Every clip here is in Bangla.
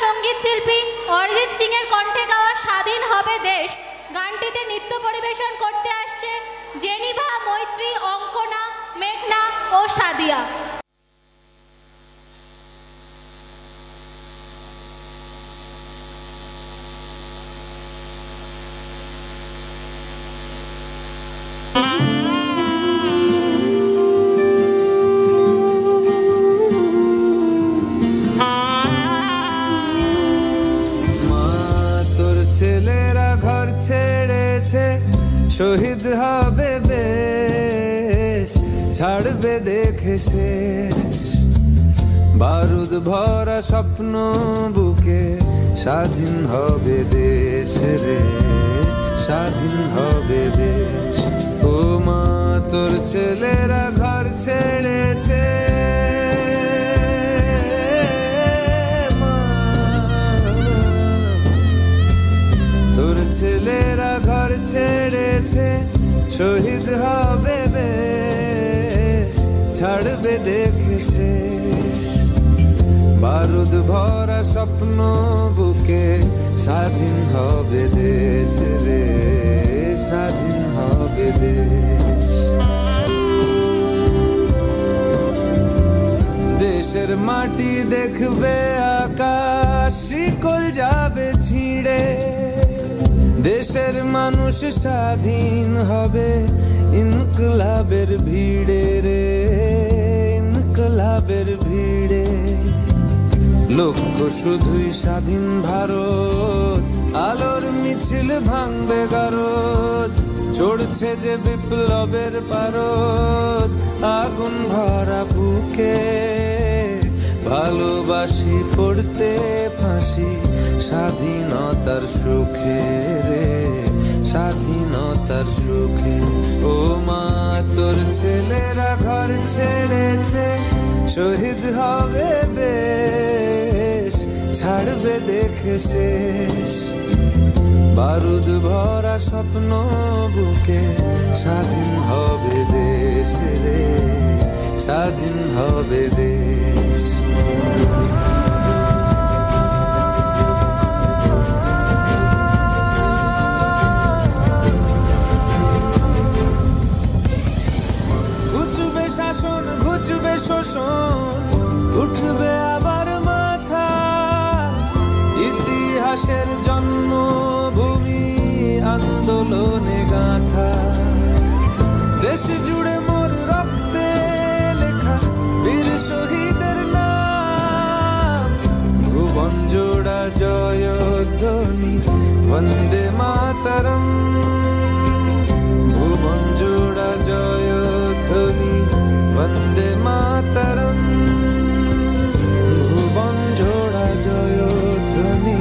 সঙ্গীত শিল্পী অরিজিৎ সিং এর কণ্ঠে গাওয়া স্বাধীন হবে দেশ গানটিতে নৃত্য পরিবেশন করতে আসছে জেনিভা, মৈত্রী, অঙ্কনা, মেঘনা ও সাদিয়া। ছেলেরা ঘর ছেড়েছে, শহীদ হবে বেশ, ছাড়বে দেখে শেষ। বারুদ ভরা স্বপ্ন বুকে, স্বাধীন হবে দেশ রে, স্বাধীন হবে দেশ। ও মা তোর ছেলেরা ঘর ছেড়েছে, তোর ছেলেরা ঘর ছেড়েছে, শহীদ হবে বেশ, ছাড়বে দেখে শেষ। বারুদ ভরা স্বপ্ন বুকে, স্বাধীন হবে দেশ রে, স্বাধীন হবে দেশ। দেশের মাটি দেখবে আকাশ, শিকল যাবে ছিঁড়ে। দেশের মানুষ স্বাধীন হবে ইনকলাবের ভিড়ে রে, ইনকলাবের ভিড়ে। লক্ষ্য শুধুই স্বাধীন ভারত, আলোর মিছিল ভাঙবে গারদ। চড়ছে যে বিপ্লবের পারদ, আগুন ভরা বুকে, ভালোবাসি পড়তে ফাঁসি, স্বাধীনতার সুখে রে, স্বাধীনতার সুখে। ও মা তোর ছেলেরা ঘর ছেড়েছে, শহীদ হবে বেশ, ছাড়বে দেখে শেষ। বারুদ ভরা স্বপ্ন বুকে, স্বাধীন হবে দেশ রে, স্বাধীন হবে দেশ। ঘুচবে শাসন, ঘুচবে শোষণ, উঠবে আবার মাথা। ইতিহাসের জন্মভূমি, আন্দোলনে গাঁথা। দেশ জুড়ে মোর রক্তে লেখা বীর শহীদের নাম। ভুবন জোড়া জয়ধ্বনি, বন্দে মাতরম। ভুবন জোড়া জয়ধ্বনি, বন্দে মাতরম। ভুবন জোড়া জয়ধ্বনি,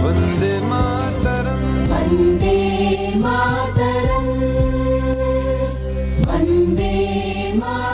বন্দে মাতরম। বন্দে মাতরম, বন্দে মাতরম।